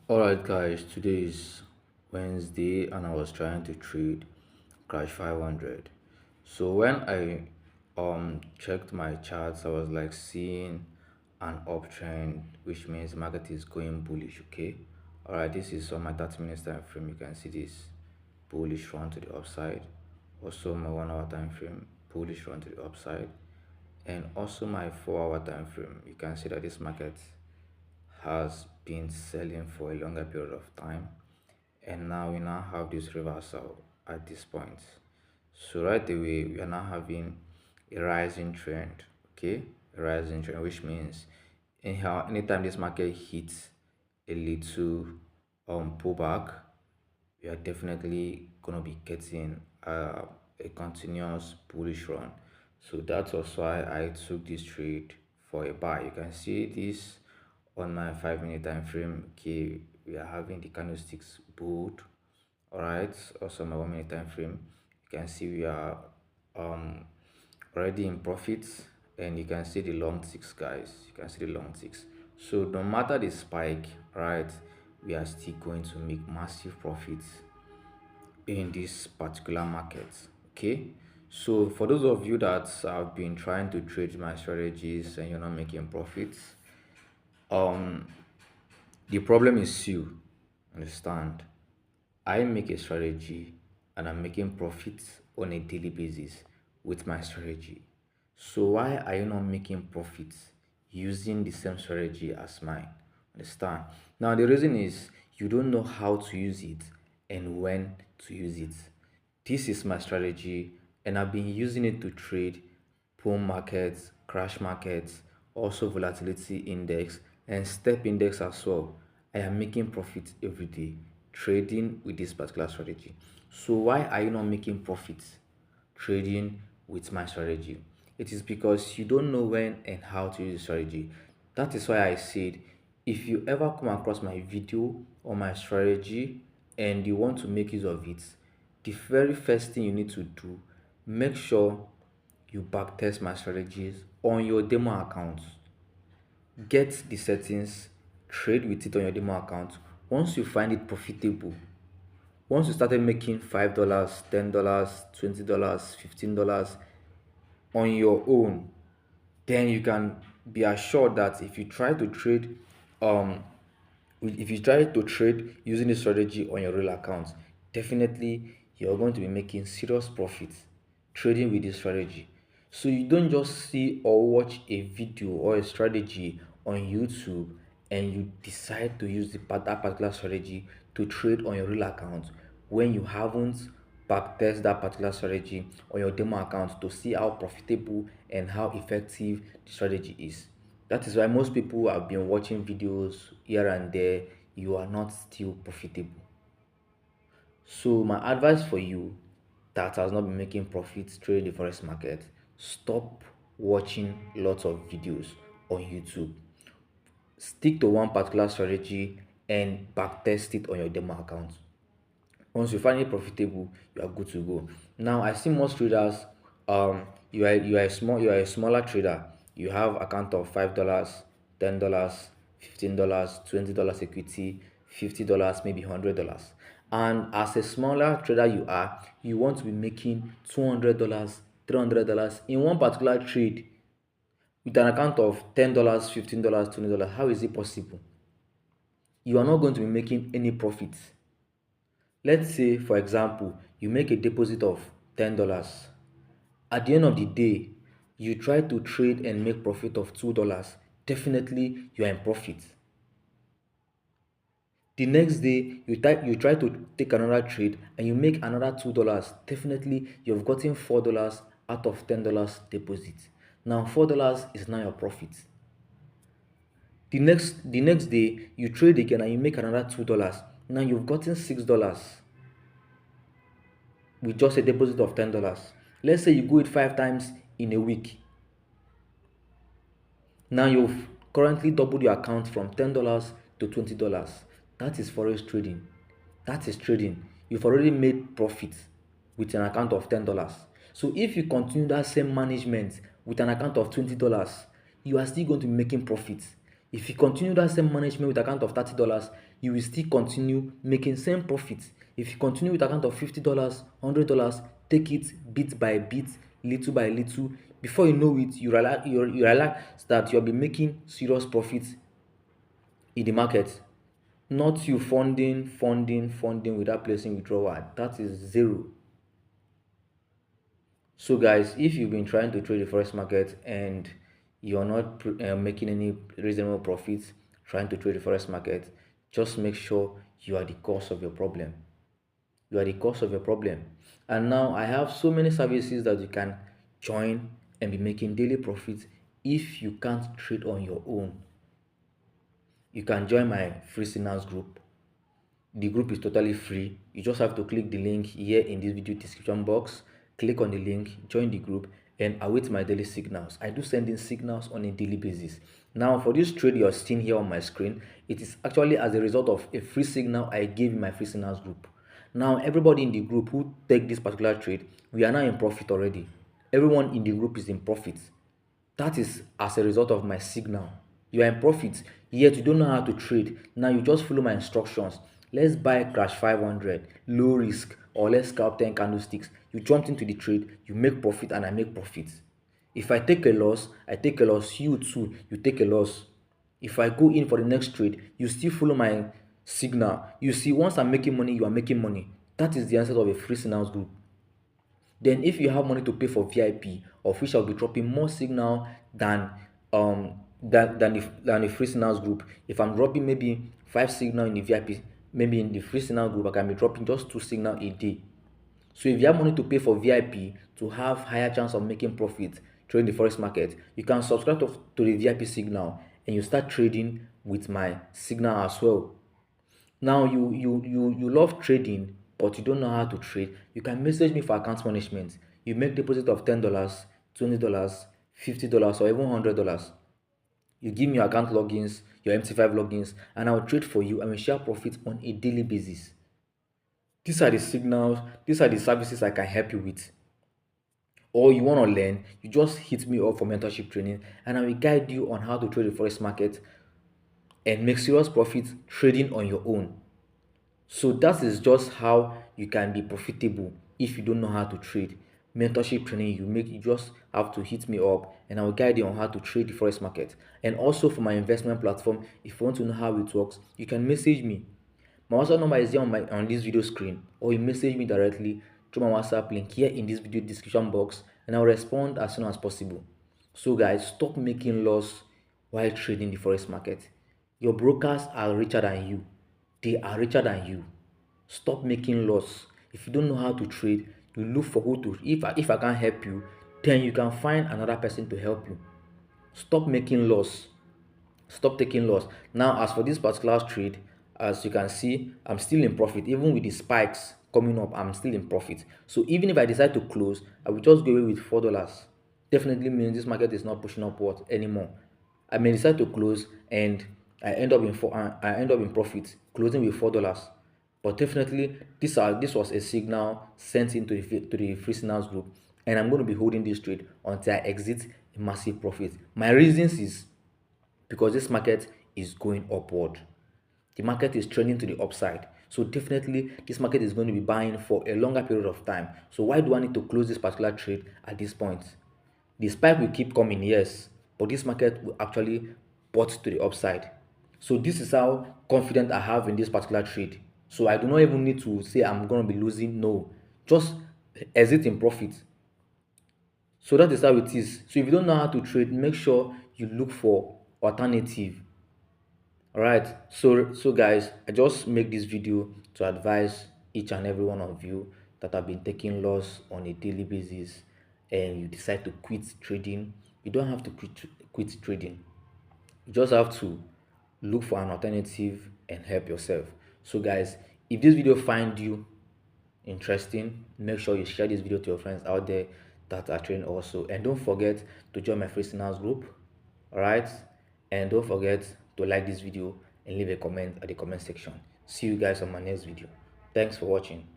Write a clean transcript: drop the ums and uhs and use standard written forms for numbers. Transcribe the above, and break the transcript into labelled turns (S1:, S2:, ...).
S1: Alright guys, today is Wednesday and I was trying to trade Crash 500. So when I checked my charts, I was like seeing an uptrend, which means the market is going bullish, okay? Alright, this is on my 30 minutes time frame. You can see this bullish run to the upside. Also my 1 hour time frame, bullish run to the upside. And also my 4 hour time frame. You can see that this market has been selling for a longer period of time, and now we now have this reversal at this point. So right away we are now having a rising trend, okay, a rising trend, which means anyhow anytime this market hits a little pullback, we are definitely gonna be getting a continuous bullish run. So that was why I took this trade for a buy. You can see this on my 5 minute time frame. Okay, we are having the candlesticks bold. All right, also my 1 minute time frame. You can see we are um already in profits, and you can see the long ticks, guys. You can see the long ticks. So no matter the spike, right, we are still going to make massive profits in this particular market. Okay, so for those of you that have been trying to trade my strategies and you're not making profits, um the problem is you. Understand? I make a strategy and I'm making profits on a daily basis with my strategy. So why are you not making profits using the same strategy as mine? Understand? Now the reason is you don't know how to use it and when to use it. This is my strategy and I've been using it to trade bull markets, crash markets, also volatility index and step index as well. I am making profits every day trading with this particular strategy. So why are you not making profits trading with my strategy? It is because you don't know when and how to use the strategy. That is why I said if you ever come across my video or my strategy and you want to make use of it, the very first thing you need to do, make sure you backtest my strategies on your demo account. Get the settings, trade with it on your demo account. Once you find it profitable, once you started making $5, $10, $20, $15 on your own, then you can be assured that um if you try to trade using this strategy on your real account, definitely you're going to be making serious profits trading with this strategy. So you don't just see or watch a video or a strategy on YouTube and you decide to use that particular strategy to trade on your real account when you haven't backtest that particular strategy on your demo account to see how profitable and how effective the strategy is. That is why most people have been watching videos here and there, you are not still profitable. So my advice for you that has not been making profits trading the forex market, stop watching lots of videos on YouTube. Stick to one particular strategy and backtest it on your demo account. Once you find it profitable, you are good to go. Now I see most traders, you are a smaller trader. You have account of $5, $10, $15, $20 equity, $50, maybe $100. And as a smaller trader you want to be making $200, $300 in one particular trade with an account of $10, $15, $20. How is it possible? You are not going to be making any profit. Let's say, for example, you make a deposit of $10. At the end of the day, you try to trade and make profit of $2. Definitely, you are in profit. The next day, you try to take another trade and you make another $2. Definitely, you've gotten $4 out of $10 deposit. Now, $4 is now your profit. The next day, you trade again and you make another $2. Now you've gotten $6 with just a deposit of $10. Let's say you go it 5 times in a week. Now you've currently doubled your account from $10 to $20. That is forex trading. That is trading. You've already made profit with an account of $10. So if you continue that same management with an account of $20, you are still going to be making profit. If you continue that same management with account of $30, you will still continue making same profits. If you continue with account of $50, $100, take it bit by bit, little by little. Before you know it, you realize that you'll be making serious profits in the market. Not you funding without placing withdrawal. That is zero. So guys, if you've been trying to trade the forex market and you're not making any reasonable profits trying to trade the forex market, just make sure you are the cause of your problem. You are the cause of your problem. And now I have so many services that you can join and be making daily profits if you can't trade on your own. You can join my free signals group. The group is totally free. You just have to click the link here in this video description box, click on the link, join the group, and await my daily signals. I do send in signals on a daily basis. Now for this trade you're seeing here on my screen, it is actually as a result of a free signal I gave in my free signals group. Now everybody in the group who take this particular trade, we are now in profit already. Everyone in the group is in profit. That is as a result of my signal. You are in profit, yet you don't know how to trade. Now you just follow my instructions. Let's buy crash 500, low risk, or let's scalp 10 candlesticks. You jumped into the trade, you make profit, and I make profit. If I take a loss, I take a loss. You too, you take a loss. If I go in for the next trade, you still follow my signal. You see, once I'm making money, you are making money. That is the answer of a free signals group. Then if you have money to pay for VIP, of which I'll be dropping more signal than the free signals group. If I'm dropping maybe 5 signal in the VIP, maybe in the free signal group I can be dropping just 2 signal a day. So if you have money to pay for VIP to have higher chance of making profit trading the forex market, you can subscribe to the VIP signal and you start trading with my signal as well. Now you love trading but you don't know how to trade, you can message me for account management. You make deposit of $10, $20, $50, or even $100. You give me your account logins, your MT5 logins, and I'll trade for you and we share profit on a daily basis. These are the signals, these are the services I can help you with. Or you want to learn, you just hit me up for mentorship training and I will guide you on how to trade the forex market and make serious profit trading on your own. So that is just how you can be profitable if you don't know how to trade. Mentorship training you just have to hit me up and I will guide you on how to trade the forex market. And also for my investment platform, if you want to know how it works, you can message me. My WhatsApp number is there on this video screen, or you message me directly through my WhatsApp link here in this video description box and I'll respond as soon as possible. So guys, stop making loss while trading the forex market. Your brokers are richer than you. They are richer than you. Stop making loss. If you don't know how to trade, you look for who to. If I can't help you, then you can find another person to help you. Stop making loss. Stop taking loss. Now as for this particular trade, as you can see, I'm still in profit. Even with the spikes coming up, I'm still in profit. So even if I decide to close, I will just go away with $4. Definitely means this market is not pushing upward anymore. I may decide to close and I end up in profit closing with $4. But definitely this was a signal sent into the free signals group, and I'm going to be holding this trade until I exit a massive profit. My reasons is because this market is going upward. The market is trending to the upside. So definitely this market is going to be buying for a longer period of time. So why do I need to close this particular trade at this point? The spike will keep coming, yes, but this market will actually bought to the upside. So this is how confident I have in this particular trade. So I do not even need to say I'm going to be losing. No, just exit in profit. So that is how it is. So if you don't know how to trade, make sure you look for alternative. All right, so guys, I just make this video to advise each and every one of you that have been taking loss on a daily basis and you decide to quit trading. You don't have to quit trading. You just have to look for an alternative and help yourself. So guys, if this video find you interesting, make sure you share this video to your friends out there that are trading also, and don't forget to join my free signals group. All right, and don't forget to like this video and leave a comment at the comment section. See you guys on my next video. Thanks for watching.